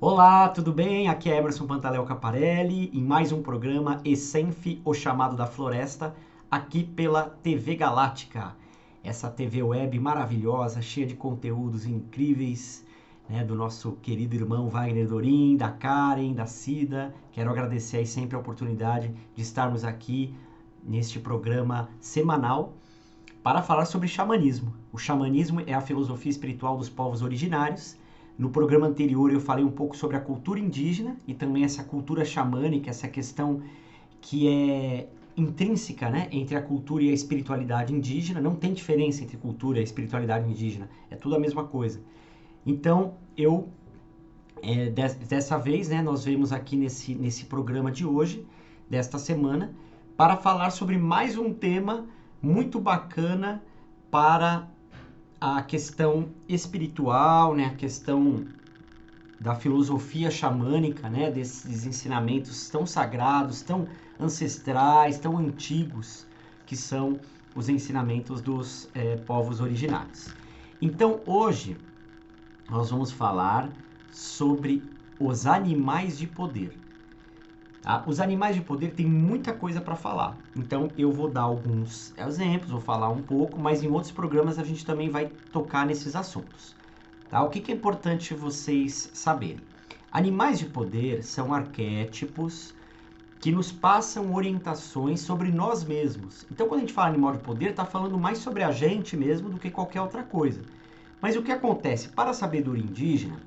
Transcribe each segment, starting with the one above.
Olá, tudo bem? Aqui é Emerson Pantaleo Caparelli em mais um programa Essenf, o Chamado da Floresta, aqui pela TV Galáctica. Essa TV web maravilhosa, cheia de conteúdos incríveis, né, do nosso querido irmão Wagner Dorim, da Karen, da Cida. Quero agradecer aí sempre a oportunidade de estarmos aqui neste programa semanal para falar sobre xamanismo. O xamanismo é a filosofia espiritual dos povos originários. No programa anterior eu falei um pouco sobre a cultura indígena e também essa cultura xamânica, essa questão que é intrínseca, né, entre a cultura e a espiritualidade indígena. Não tem diferença entre cultura e espiritualidade indígena, é tudo a mesma coisa. Então, dessa vez, né, nós vemos aqui nesse programa de hoje, desta semana, para falar sobre mais um tema muito bacana para a questão espiritual, né, a questão da filosofia xamânica, né, desses ensinamentos tão sagrados, tão ancestrais, tão antigos, que são os ensinamentos dos povos originários. Então, hoje, nós vamos falar sobre os animais de poder. Tá? Os animais de poder têm muita coisa para falar, então eu vou dar alguns exemplos, vou falar um pouco, mas em outros programas a gente também vai tocar nesses assuntos. Tá? O que é importante vocês saberem? Animais de poder são arquétipos que nos passam orientações sobre nós mesmos. Então, quando a gente fala animal de poder, está falando mais sobre a gente mesmo do que qualquer outra coisa. Mas o que acontece? Para a sabedoria indígena,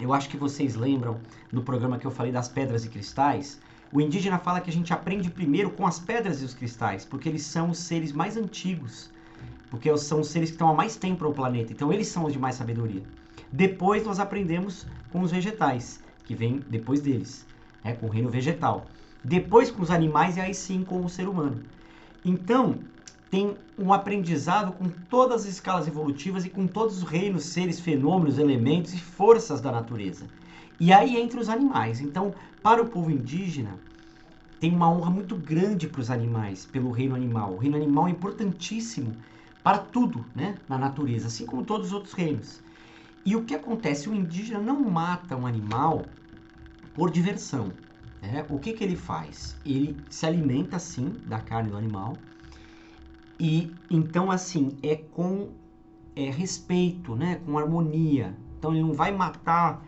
eu acho que vocês lembram no programa que eu falei das pedras e cristais, o indígena fala que a gente aprende primeiro com as pedras e os cristais, porque eles são os seres mais antigos, porque são os seres que estão há mais tempo no planeta, então eles são os de mais sabedoria. Depois nós aprendemos com os vegetais, que vem depois deles, com o reino vegetal. Depois com os animais e aí sim com o ser humano. Então, tem um aprendizado com todas as escalas evolutivas e com todos os reinos, seres, fenômenos, elementos e forças da natureza. E aí entre os animais. Então, para o povo indígena, tem uma honra muito grande para os animais, pelo reino animal. O reino animal é importantíssimo para tudo, né, na natureza, assim como todos os outros reinos. E o que acontece? O indígena não mata um animal por diversão. Né? O que ele faz? Ele se alimenta, sim, da carne do animal. E então, assim, é com respeito, né? Com harmonia. Então, ele não vai matar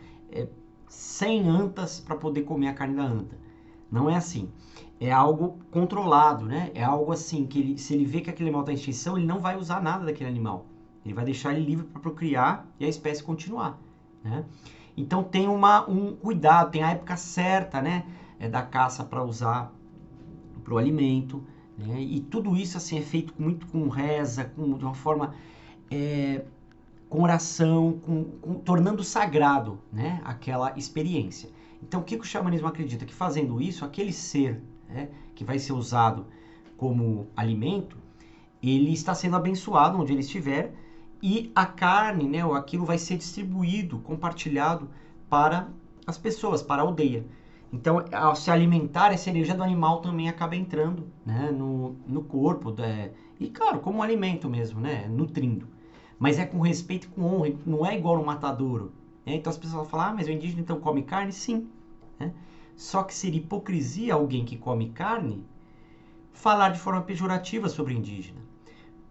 100 antas para poder comer a carne da anta. Não é assim. É algo controlado, né? É algo assim, que se ele vê que aquele animal está em extinção, ele não vai usar nada daquele animal. Ele vai deixar ele livre para procriar e a espécie continuar, né? Então, tem um cuidado, tem a época certa, né? Da caça para usar para o alimento. Né? E tudo isso assim, é feito muito com reza, de uma forma com oração, tornando sagrado, né, aquela experiência. Então, o que o xamanismo acredita? Que fazendo isso, aquele ser, né, que vai ser usado como alimento, ele está sendo abençoado onde ele estiver e a carne, né, ou aquilo vai ser distribuído, compartilhado para as pessoas, para a aldeia. Então, ao se alimentar, essa energia do animal também acaba entrando, né, no corpo. E, claro, como um alimento mesmo, né, nutrindo. Mas é com respeito e com honra, não é igual no matadouro. Né? Então, as pessoas falam, mas o indígena então come carne? Sim. Né? Só que seria hipocrisia alguém que come carne falar de forma pejorativa sobre o indígena.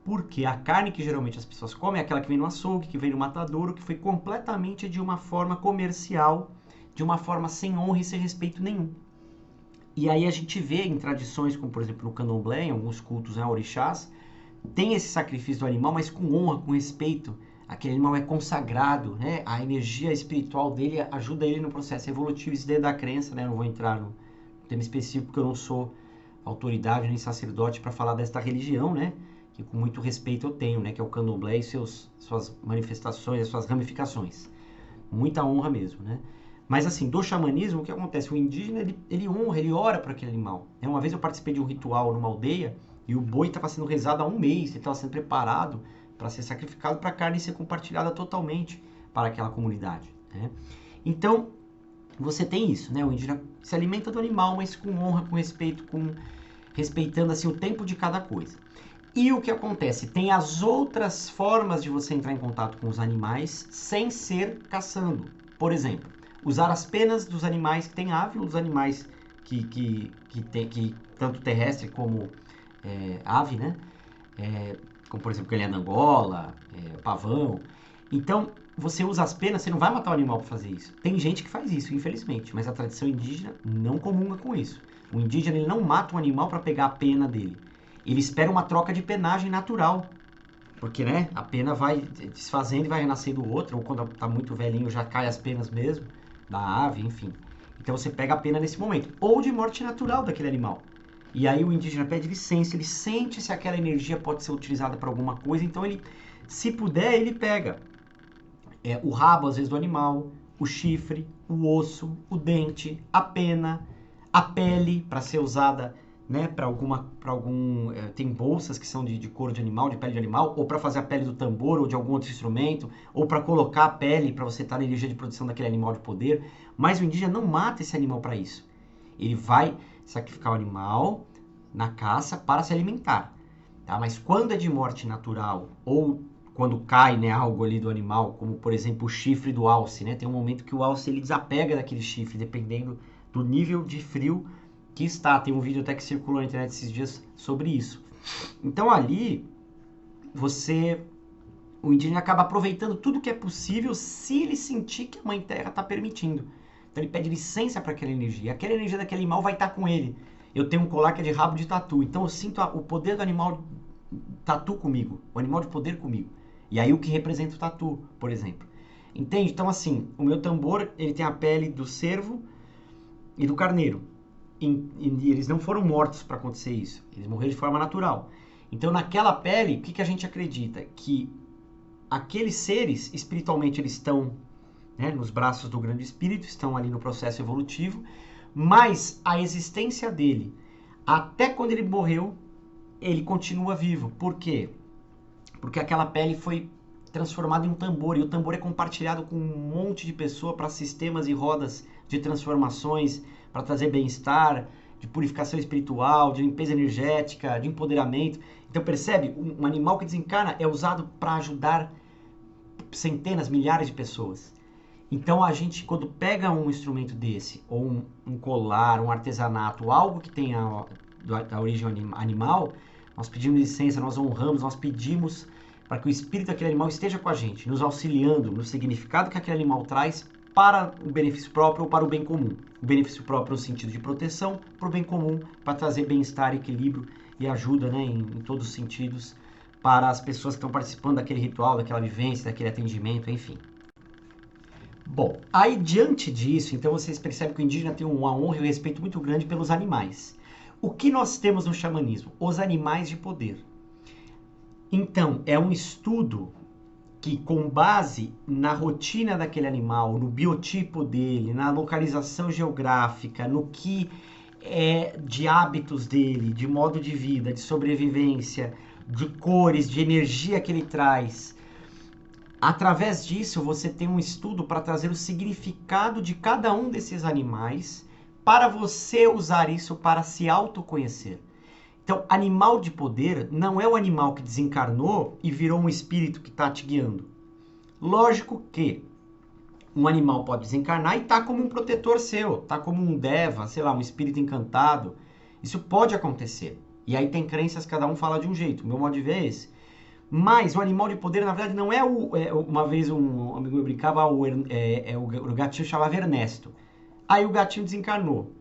Porque a carne que geralmente as pessoas comem é aquela que vem no açougue, que vem no matadouro, que foi completamente de uma forma comercial, de uma forma sem honra e sem respeito nenhum. E aí a gente vê em tradições, como por exemplo no candomblé, em alguns cultos, né, orixás, tem esse sacrifício do animal, mas com honra, com respeito. Aquele animal é consagrado, né? A energia espiritual dele ajuda ele no processo evolutivo, isso dentro da crença, né? Eu não vou entrar no tema específico, porque eu não sou autoridade nem sacerdote para falar desta religião, né? Que com muito respeito eu tenho, né? Que é o candomblé e suas manifestações, suas ramificações. Muita honra mesmo, né? Mas assim, do xamanismo, o que acontece? O indígena, ele honra, ele ora para aquele animal. Uma vez eu participei de um ritual numa aldeia e o boi estava sendo rezado há um mês, ele estava sendo preparado para ser sacrificado para a carne ser compartilhada totalmente para aquela comunidade. Né? Então, você tem isso, né? O indígena se alimenta do animal, mas com honra, com respeito, respeitando assim, o tempo de cada coisa. E o que acontece? Tem as outras formas de você entrar em contato com os animais sem ser caçando. Por exemplo, usar as penas dos animais que tem ave, ou dos animais que tanto terrestre como ave, né? Como por exemplo galinha da Angola, pavão. Então, você usa as penas, você não vai matar o animal para fazer isso. Tem gente que faz isso, infelizmente, mas a tradição indígena não comunga com isso. O indígena ele não mata um animal para pegar a pena dele. Ele espera uma troca de penagem natural. Porque, né, a pena vai desfazendo e vai renascendo outra, ou quando tá muito velhinho já cai as penas mesmo, da ave, enfim. Então você pega a pena nesse momento. Ou de morte natural daquele animal. E aí o indígena pede licença, ele sente se aquela energia pode ser utilizada para alguma coisa, então ele, se puder, ele pega o rabo, às vezes, do animal, o chifre, o osso, o dente, a pena, a pele, para ser usada, né, para algum... tem bolsas que são de couro de animal, de pele de animal, ou para fazer a pele do tambor ou de algum outro instrumento, ou para colocar a pele para você estar na energia de produção daquele animal de poder. Mas o indígena não mata esse animal para isso. Ele vai sacrificar o animal na caça para se alimentar. Tá? Mas quando é de morte natural, ou quando cai, né, algo ali do animal, como por exemplo o chifre do alce, né? Tem um momento que o alce ele desapega daquele chifre, dependendo do nível de frio que está. Tem um vídeo até que circulou na internet esses dias sobre isso. Então ali, o indígena acaba aproveitando tudo que é possível se ele sentir que a Mãe Terra está permitindo. Então ele pede licença para aquela energia. Aquela energia daquele animal vai estar com ele. Eu tenho um colar que é de rabo de tatu, então eu sinto o poder do animal tatu comigo, o animal de poder comigo. E aí o que representa o tatu, por exemplo. Entende? Então assim, o meu tambor, ele tem a pele do cervo e do carneiro. E eles não foram mortos para acontecer isso. Eles morreram de forma natural. Então naquela pele, o que a gente acredita? Que aqueles seres, espiritualmente, eles estão, né, nos braços do grande espírito, estão ali no processo evolutivo, mas a existência dele, até quando ele morreu, ele continua vivo. Por quê? Porque aquela pele foi transformada em um tambor, e o tambor é compartilhado com um monte de pessoa para sistemas e rodas de transformações, para trazer bem-estar, de purificação espiritual, de limpeza energética, de empoderamento. Então percebe? Um animal que desencarna é usado para ajudar centenas, milhares de pessoas. Então a gente, quando pega um instrumento desse, ou um colar, um artesanato, algo que tenha da origem animal, nós pedimos licença, nós honramos, nós pedimos para que o espírito daquele animal esteja com a gente, nos auxiliando no significado que aquele animal traz para o benefício próprio ou para o bem comum. O benefício próprio no sentido de proteção, para o bem comum, para trazer bem-estar, equilíbrio e ajuda, né, em todos os sentidos para as pessoas que estão participando daquele ritual, daquela vivência, daquele atendimento, enfim. Bom, aí diante disso, então vocês percebem que o indígena tem uma honra e um respeito muito grande pelos animais. O que nós temos no xamanismo? Os animais de poder. Então, é um estudo que, com base na rotina daquele animal, no biotipo dele, na localização geográfica, no que é de hábitos dele, de modo de vida, de sobrevivência, de cores, de energia que ele traz. Através disso, você tem um estudo para trazer o significado de cada um desses animais para você usar isso para se autoconhecer. Então, animal de poder não é o animal que desencarnou e virou um espírito que está te guiando. Lógico que um animal pode desencarnar e tá como um protetor seu, tá como um deva, sei lá, um espírito encantado. Isso pode acontecer. E aí tem crenças, cada um fala de um jeito. O meu modo de ver é esse. Mas o animal de poder, na verdade, não é uma vez um amigo meu brincava, o gatinho chamava Ernesto. Aí o gatinho desencarnou.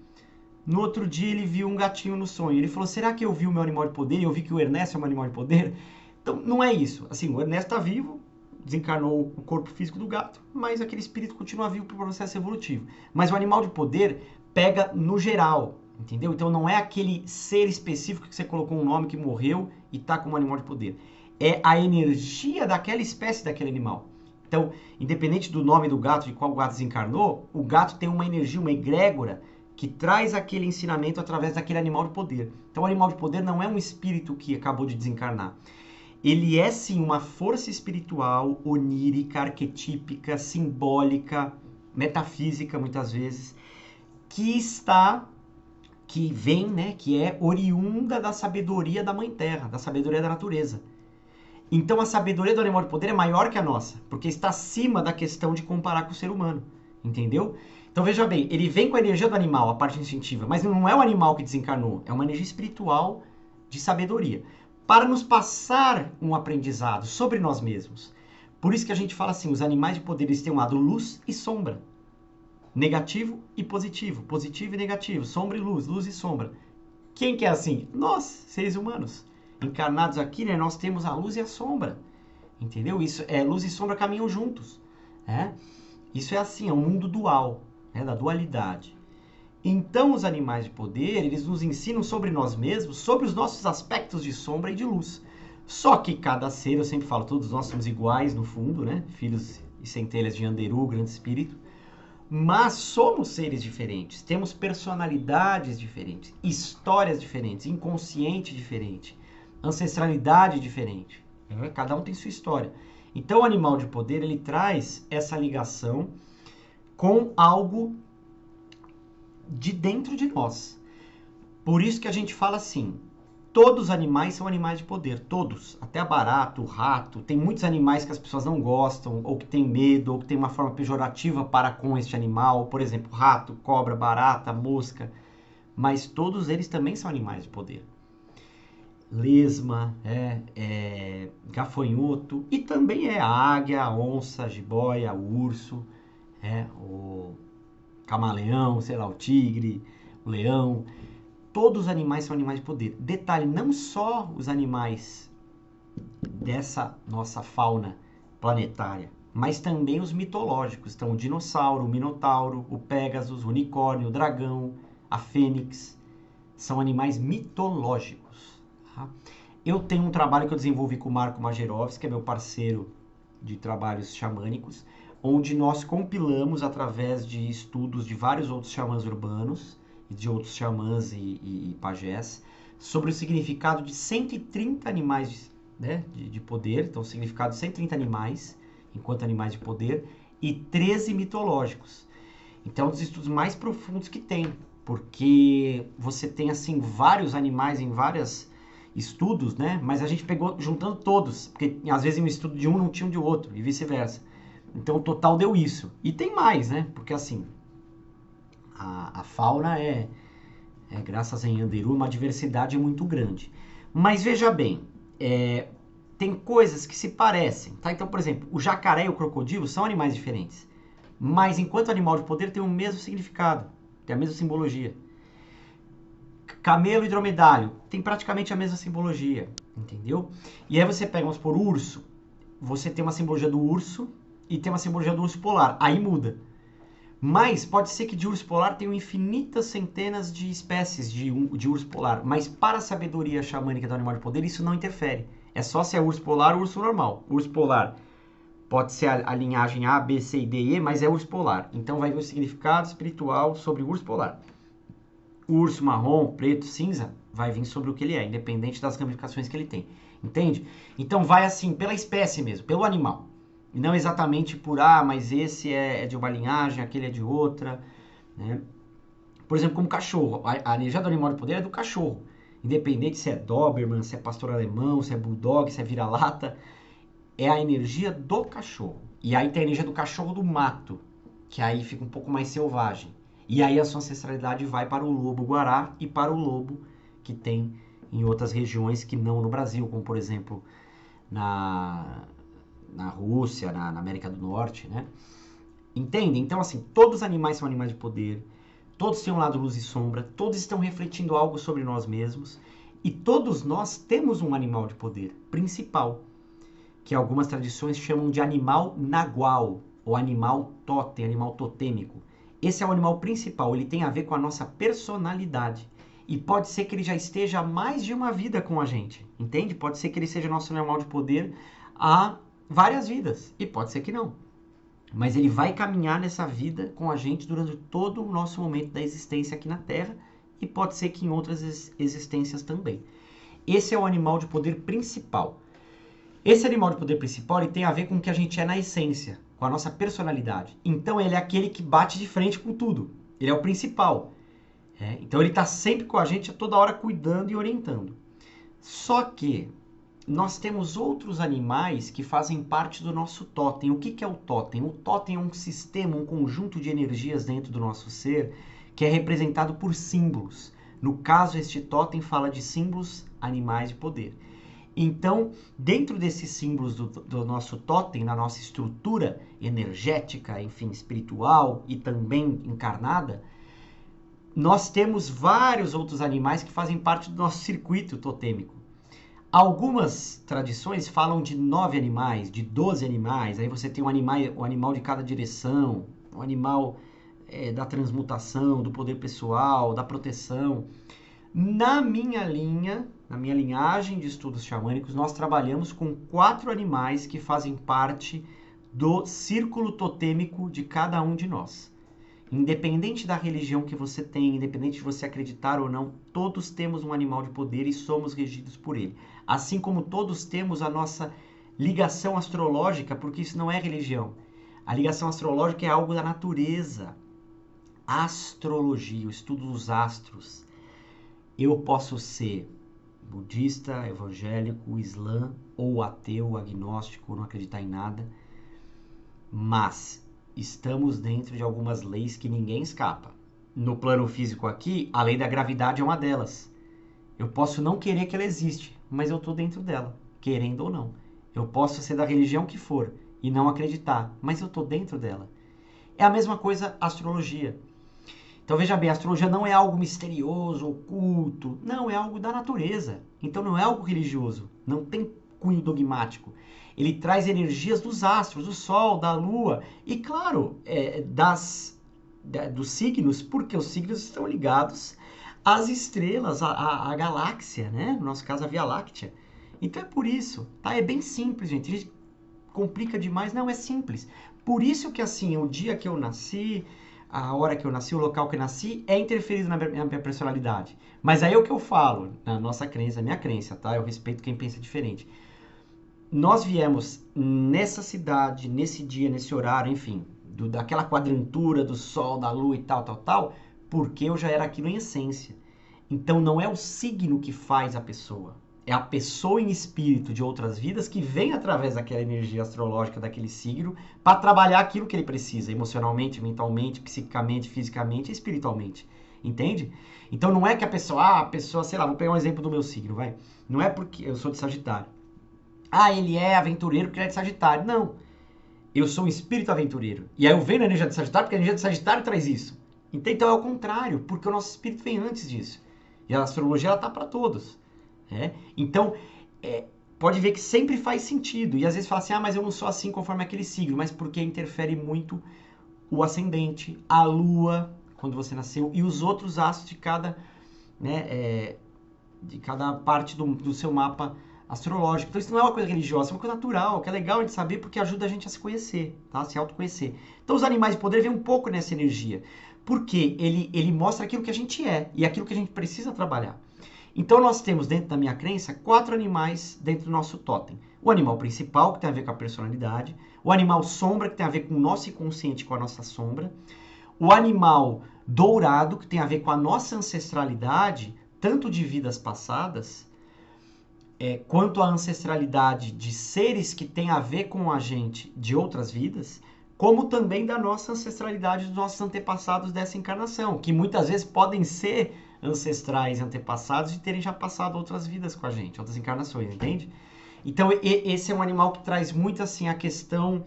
No outro dia ele viu um gatinho no sonho. Ele falou, será que eu vi o meu animal de poder e eu vi que o Ernesto é um animal de poder? Então, não é isso. Assim, o Ernesto está vivo, desencarnou o corpo físico do gato, mas aquele espírito continua vivo para o processo evolutivo. Mas o animal de poder pega no geral, entendeu? Então não é aquele ser específico que você colocou um nome que morreu e está como animal de poder. É a energia daquela espécie daquele animal. Então, independente do nome do gato, de qual gato desencarnou, o gato tem uma energia, uma egrégora, que traz aquele ensinamento através daquele animal de poder. Então, o animal de poder não é um espírito que acabou de desencarnar. Ele é, sim, uma força espiritual, onírica, arquetípica, simbólica, metafísica, muitas vezes, que vem, né, que é oriunda da sabedoria da Mãe Terra, da sabedoria da natureza. Então, a sabedoria do animal de poder é maior que a nossa, porque está acima da questão de comparar com o ser humano. entendeu? Então veja bem, ele vem com a energia do animal, a parte instintiva, mas não é o animal que desencarnou, é uma energia espiritual de sabedoria, para nos passar um aprendizado sobre nós mesmos. Por isso que a gente fala assim, os animais de poder, eles têm um lado luz e sombra, negativo e positivo, positivo e negativo, sombra e luz e sombra. Quem que é assim? Nós, seres humanos, encarnados aqui, né, nós temos a luz e a sombra, entendeu? Isso é, luz e sombra caminham juntos, né? Isso é assim, é um mundo dual, né, da dualidade. Então, os animais de poder, eles nos ensinam sobre nós mesmos, sobre os nossos aspectos de sombra e de luz. Só que cada ser, eu sempre falo, todos nós somos iguais no fundo, né? Filhos e centelhas de Anderu, grande espírito. Mas somos seres diferentes, temos personalidades diferentes, histórias diferentes, inconsciente diferente, ancestralidade diferente. Né? Cada um tem sua história. Então, o animal de poder, ele traz essa ligação com algo de dentro de nós. Por isso que a gente fala assim, todos os animais são animais de poder, todos. Até a barata, o rato, tem muitos animais que as pessoas não gostam, ou que tem medo, ou que tem uma forma pejorativa para com este animal. Por exemplo, rato, cobra, barata, mosca. Mas todos eles também são animais de poder. Lesma, gafanhoto, e também é a águia, a onça, a jiboia, o urso, o camaleão, sei lá, o tigre, o leão. Todos os animais são animais de poder. Detalhe, não só os animais dessa nossa fauna planetária, mas também os mitológicos. Então, o dinossauro, o minotauro, o pégasus, o unicórnio, o dragão, a fênix, são animais mitológicos. Tá? Eu tenho um trabalho que eu desenvolvi com o Marco Majerovski, que é meu parceiro de trabalhos xamânicos, onde nós compilamos, através de estudos de vários outros xamãs urbanos, e de outros xamãs e pajés, sobre o significado de 130 animais, né, de poder. Então, o significado de 130 animais, enquanto animais de poder, e 13 mitológicos. Então, é um dos estudos mais profundos que tem, porque você tem, assim, vários animais em vários estudos, né, mas a gente pegou juntando todos, porque às vezes em um estudo de um não tinha um de outro, e vice-versa. Então, o total deu isso. E tem mais, né, porque assim, a fauna graças a Anderu, uma diversidade muito grande. Mas veja bem, tem coisas que se parecem, tá? Então, por exemplo, o jacaré e o crocodilo são animais diferentes, mas enquanto animal de poder tem o mesmo significado, tem a mesma simbologia. Camelo e dromedário tem praticamente a mesma simbologia, entendeu? E aí você pega, vamos por urso, você tem uma simbologia do urso e tem uma simbologia do urso polar, aí muda. Mas pode ser que de urso polar tenham infinitas centenas de espécies de urso polar. Mas para a sabedoria xamânica do animal de poder, isso não interfere. É só se é urso polar ou urso normal. Urso polar pode ser a linhagem A, B, C, D, E, mas é urso polar. Então vai ver o significado espiritual sobre o urso polar. O urso marrom, preto, cinza, vai vir sobre o que ele é, independente das ramificações que ele tem. Entende? Então vai assim, pela espécie mesmo, pelo animal. E não exatamente por, mas esse é de uma linhagem, aquele é de outra, né? Por exemplo, como cachorro. A energia do animal de poder é do cachorro. Independente se é Doberman, se é pastor alemão, se é bulldog, se é vira-lata. É a energia do cachorro. E aí tem a energia do cachorro do mato, que aí fica um pouco mais selvagem. E aí a sua ancestralidade vai para o lobo-guará e para o lobo que tem em outras regiões que não no Brasil, como por exemplo na Rússia, na América do Norte, né? Entende? Então, assim, todos os animais são animais de poder, todos têm um lado luz e sombra, todos estão refletindo algo sobre nós mesmos, e todos nós temos um animal de poder principal, que algumas tradições chamam de animal nagual, ou animal totem, animal totêmico. Esse é o animal principal, ele tem a ver com a nossa personalidade. E pode ser que ele já esteja há mais de uma vida com a gente, entende? Pode ser que ele seja nosso animal de poder há várias vidas, e pode ser que não. Mas ele vai caminhar nessa vida com a gente durante todo o nosso momento da existência aqui na Terra, e pode ser que em outras existências também. Esse é o animal de poder principal. Esse animal de poder principal, ele tem a ver com o que a gente é na essência, com a nossa personalidade. Então ele é aquele que bate de frente com tudo. Ele é o principal. Então ele está sempre com a gente a toda hora cuidando e orientando. Só que nós temos outros animais que fazem parte do nosso totem. O que que é o totem? O totem é um sistema, um conjunto de energias dentro do nosso ser que é representado por símbolos. No caso, este totem fala de símbolos animais de poder. Então, dentro desses símbolos do nosso totem, na nossa estrutura energética, enfim, espiritual e também encarnada, nós temos vários outros animais que fazem parte do nosso circuito totêmico. Algumas tradições falam de 9 animais, de 12 animais, aí você tem um animal de cada direção, um animal da transmutação, do poder pessoal, da proteção. Na minha linhagem de estudos xamânicos, nós trabalhamos com 4 animais que fazem parte do círculo totêmico de cada um de nós. Independente da religião que você tem, independente de você acreditar ou não, todos temos um animal de poder e somos regidos por ele. Assim como todos temos a nossa ligação astrológica, porque isso não é religião. A ligação astrológica é algo da natureza. Astrologia, o estudo dos astros. Eu posso ser budista, evangélico, islã, ou ateu, agnóstico, não acreditar em nada, mas estamos dentro de algumas leis que ninguém escapa. No plano físico aqui, a lei da gravidade é uma delas. Eu posso não querer que ela existe, mas eu estou dentro dela, querendo ou não. Eu posso ser da religião que for e não acreditar, mas eu estou dentro dela. É a mesma coisa a astrologia. Então veja bem, a astrologia não é algo misterioso, oculto, não, é algo da natureza. Então não é algo religioso, não tem cunho dogmático. Ele traz energias dos astros, do Sol, da Lua e, claro, dos signos, porque os signos estão ligados às estrelas, à galáxia, né? No nosso caso, a Via Láctea. Então é por isso, tá? É bem simples, gente. A gente complica demais, não, é simples. Por isso que, assim, o dia que eu nasci, a hora que eu nasci, o local que eu nasci, é interferido na minha personalidade. Mas aí é o que eu falo, na nossa crença, minha crença, tá? Eu respeito quem pensa diferente. Nós viemos nessa cidade, nesse dia, nesse horário, enfim, daquela quadrantura do Sol, da Lua e tal, porque eu já era aquilo em essência. Então não é o signo que faz a pessoa, é a pessoa em espírito de outras vidas que vem através daquela energia astrológica daquele signo para trabalhar aquilo que ele precisa, emocionalmente, mentalmente, psiquicamente, fisicamente e espiritualmente. Entende? Então não é que a pessoa, sei lá, vou pegar um exemplo do meu signo, vai. Não é porque eu sou de Sagitário. Ah, ele é aventureiro porque ele é de Sagitário. Não. Eu sou um espírito aventureiro. E aí eu venho na energia de Sagitário porque a energia de Sagitário traz isso. Então é o contrário, porque o nosso espírito vem antes disso. E a astrologia, ela tá para todos. Né? Então, pode ver que sempre faz sentido. E às vezes fala assim, mas eu não sou assim conforme aquele signo. Mas porque interfere muito o ascendente, a lua, quando você nasceu, e os outros astros de cada, né, de cada parte do seu mapa astrológico. Então isso não é uma coisa religiosa, é uma coisa natural, que é legal a gente saber porque ajuda a gente a se conhecer, tá? Se autoconhecer. Então os animais de poder vêm um pouco nessa energia, porque ele mostra aquilo que a gente é e aquilo que a gente precisa trabalhar. Então nós temos dentro da minha crença 4 animais dentro do nosso totem. O animal principal, que tem a ver com a personalidade, o animal sombra, que tem a ver com o nosso inconsciente, com a nossa sombra, o animal dourado, que tem a ver com a nossa ancestralidade, tanto de vidas passadas, quanto a ancestralidade de seres que têm a ver com a gente de outras vidas, como também da nossa ancestralidade dos nossos antepassados dessa encarnação, que muitas vezes podem ser ancestrais e antepassados de terem já passado outras vidas com a gente, outras encarnações, entende? Então esse é um animal que traz muito assim a questão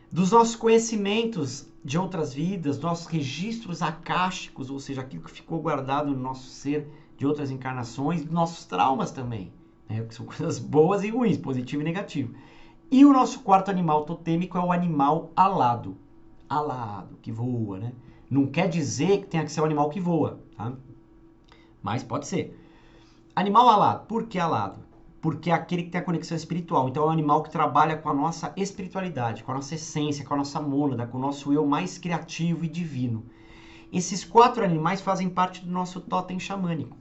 dos nossos conhecimentos de outras vidas, nossos registros akáshicos, ou seja, aquilo que ficou guardado no nosso ser de outras encarnações, nossos traumas também, né? Que são coisas boas e ruins, positivo e negativo. E o nosso quarto animal totêmico é o animal alado. Alado, que voa, né? Não quer dizer que tenha que ser um animal que voa, tá? Mas pode ser. Animal alado. Por que alado? Porque é aquele que tem a conexão espiritual. Então é um animal que trabalha com a nossa espiritualidade, com a nossa essência, com a nossa mônada, com o nosso eu mais criativo e divino. Esses 4 animais fazem parte do nosso totem xamânico.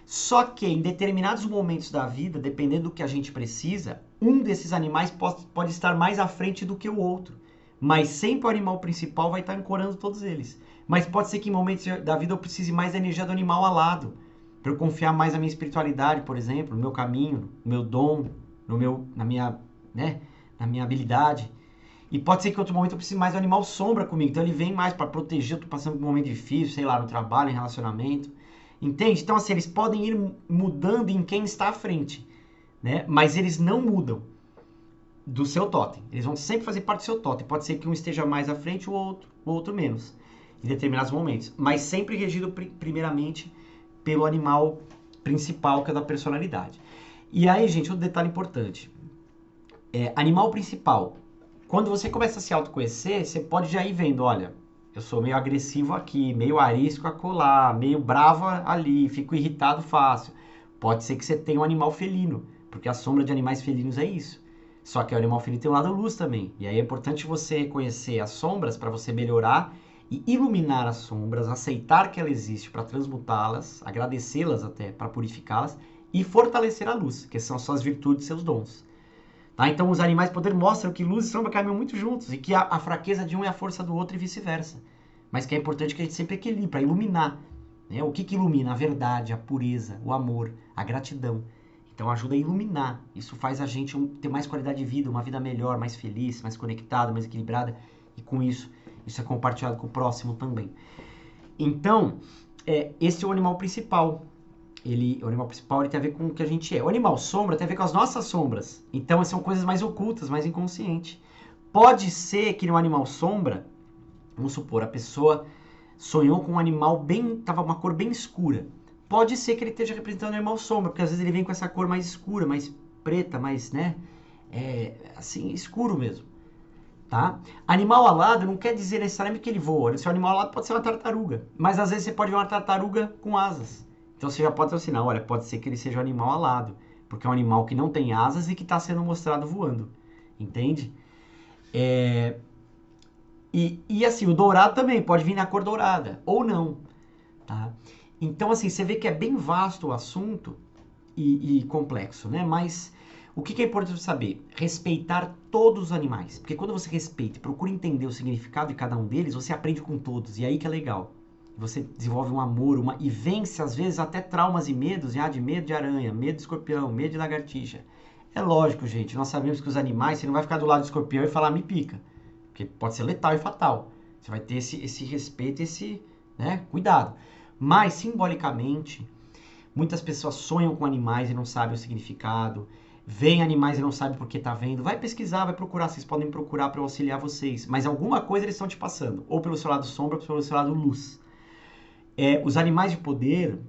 Só que em determinados momentos da vida, dependendo do que a gente precisa, um desses animais pode estar mais à frente do que o outro. Mas sempre o animal principal vai estar ancorando todos eles. Mas pode ser que em momentos da vida eu precise mais da energia do animal alado. Para eu confiar mais na minha espiritualidade, por exemplo, no meu caminho, no meu dom, na minha, né, na minha habilidade. E pode ser que em outro momento eu precise mais do animal sombra comigo. Então ele vem mais para proteger, eu tô passando por um momento difícil, sei lá, no trabalho, em relacionamento. Entende? Então assim, eles podem ir mudando em quem está à frente, né? Mas eles não mudam do seu totem. Eles vão sempre fazer parte do seu totem. Pode ser que um esteja mais à frente, o outro menos, em determinados momentos. Mas sempre regido primeiramente pelo animal principal, que é da personalidade. E aí, gente, outro detalhe importante. Animal principal. Quando você começa a se autoconhecer, você pode já ir vendo, olha, eu sou meio agressivo aqui, meio arisco acolá, meio bravo ali, fico irritado fácil. Pode ser que você tenha um animal felino, porque a sombra de animais felinos é isso. Só que o animal felino tem um lado luz também. E aí é importante você conhecer as sombras para você melhorar e iluminar as sombras, aceitar que ela existe para transmutá-las, agradecê-las até para purificá-las e fortalecer a luz, que são suas virtudes e seus dons. Tá? Então os animais poder mostram que luz e sombra caminham muito juntos e que a fraqueza de um é a força do outro e vice-versa. Mas que é importante que a gente sempre equilibre para iluminar. Né? O que ilumina? A verdade, a pureza, o amor, a gratidão. Então ajuda a iluminar. Isso faz a gente ter mais qualidade de vida, uma vida melhor, mais feliz, mais conectada, mais equilibrada. E com isso é compartilhado com o próximo também. Então, esse é o animal principal. O animal principal ele tem a ver com o que a gente é. O animal sombra tem a ver com as nossas sombras. Então, são coisas mais ocultas, mais inconscientes. Pode ser que no animal sombra, vamos supor, a pessoa sonhou com um animal tava uma cor bem escura. Pode ser que ele esteja representando o animal sombra, porque às vezes ele vem com essa cor mais escura, mais preta, mais, né? Assim, escuro mesmo. Tá? Animal alado não quer dizer necessariamente que ele voa. O seu animal alado pode ser uma tartaruga. Mas às vezes você pode ver uma tartaruga com asas. Então você já pode ter um sinal, olha, pode ser que ele seja um animal alado, porque é um animal que não tem asas e que está sendo mostrado voando, entende? E assim, o dourado também pode vir na cor dourada, ou não, tá? Então assim, você vê que é bem vasto o assunto e complexo, né? Mas o que é importante saber? Respeitar todos os animais, porque quando você respeita e procura entender o significado de cada um deles, você aprende com todos, e aí que é legal. Você desenvolve um amor, e vence, às vezes, até traumas e medos, de medo de aranha, medo de escorpião, medo de lagartixa. É lógico, gente, nós sabemos que os animais, você não vai ficar do lado do escorpião e falar, me pica, porque pode ser letal e fatal. Você vai ter esse respeito, esse, né, cuidado. Mas, simbolicamente, muitas pessoas sonham com animais e não sabem o significado, veem animais e não sabem por que tá vendo. Vai pesquisar, vai procurar, vocês podem procurar para auxiliar vocês, mas alguma coisa eles estão te passando, ou pelo seu lado sombra, ou pelo seu lado luz. Os animais de poder,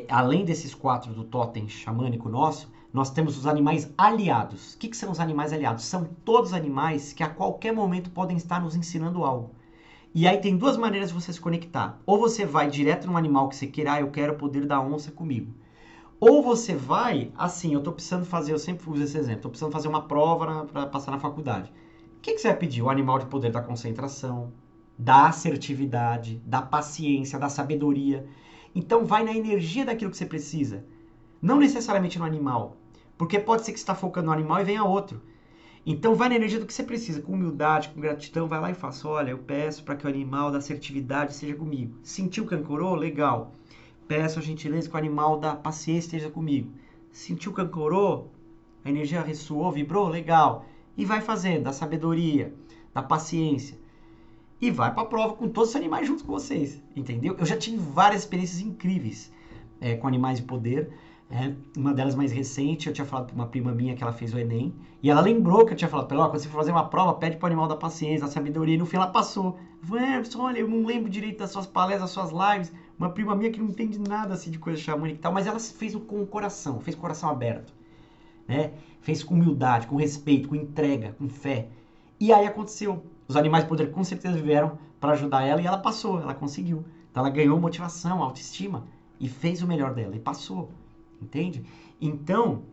além desses 4 do totem xamânico nosso, nós temos os animais aliados. O que são os animais aliados? São todos animais que a qualquer momento podem estar nos ensinando algo. E aí tem 2 maneiras de você se conectar. Ou você vai direto num animal que você queira, eu quero o poder da onça comigo. Ou você vai, assim, eu tô precisando fazer, eu sempre uso esse exemplo, tô precisando fazer uma prova para passar na faculdade. O que você vai pedir? O animal de poder da concentração, da assertividade, da paciência, da sabedoria. Então vai na energia daquilo que você precisa. Não necessariamente no animal. Porque pode ser que você está focando no animal e venha outro. Então vai na energia do que você precisa, com humildade, com gratidão, vai lá e faça, olha, eu peço para que o animal da assertividade seja comigo. Sentiu cancorô? Legal. Peço a gentileza que o animal da paciência esteja comigo. Sentiu cancorô? A energia ressoou, vibrou? Legal. E vai fazendo, da sabedoria, da paciência. E vai para a prova com todos os animais juntos com vocês, entendeu? Eu já tive várias experiências incríveis com animais de poder. Uma delas mais recente, eu tinha falado para uma prima minha que ela fez o Enem, e ela lembrou que eu tinha falado para ela, quando você for fazer uma prova, pede para o animal da paciência, da sabedoria, e no fim ela passou. Eu falei, olha, eu não lembro direito das suas palestras, das suas lives, uma prima minha que não entende nada assim de coisa xamânica e tal, mas ela fez com o coração, fez com o coração aberto, né? Fez com humildade, com respeito, com entrega, com fé. E aí aconteceu. Os animais de poder com certeza vieram para ajudar ela e ela passou, ela conseguiu. Então ela ganhou motivação, autoestima e fez o melhor dela e passou, entende? Então,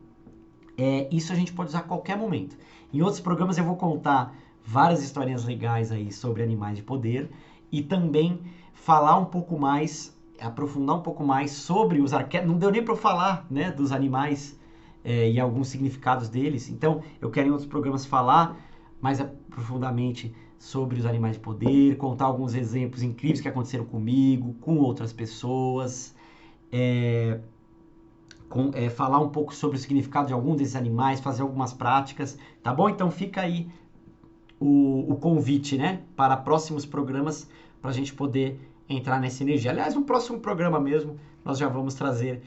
isso a gente pode usar a qualquer momento. Em outros programas eu vou contar várias historinhas legais aí sobre animais de poder e também falar um pouco mais, aprofundar um pouco mais sobre os arquétipos. Não deu nem para eu falar, né, dos animais e alguns significados deles. Então, eu quero em outros programas falar mais profundamente sobre os animais de poder, contar alguns exemplos incríveis que aconteceram comigo, com outras pessoas, falar um pouco sobre o significado de algum desses animais, fazer algumas práticas, tá bom? Então fica aí o convite, né, para próximos programas, para a gente poder entrar nessa energia. Aliás, no próximo programa mesmo, nós já vamos trazer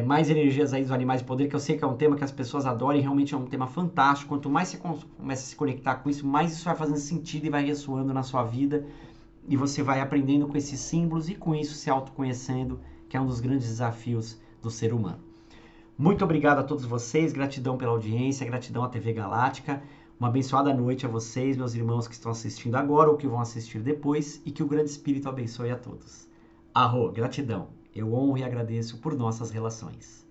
mais energias aí dos animais de poder, que eu sei que é um tema que as pessoas adoram e realmente é um tema fantástico. Quanto mais você começa a se conectar com isso, mais isso vai fazendo sentido e vai ressoando na sua vida, e você vai aprendendo com esses símbolos e com isso se autoconhecendo, que é um dos grandes desafios do ser humano. Muito obrigado a todos vocês, gratidão pela audiência, gratidão à TV Galáctica. Uma abençoada noite a vocês, meus irmãos que estão assistindo agora ou que vão assistir depois, e que o Grande Espírito abençoe a todos. Arro, gratidão. Eu honro e agradeço por nossas relações.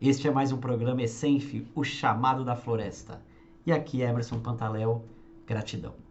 Este é mais um programa Essenf, o chamado da floresta. E aqui é Emerson Pantaléu, gratidão.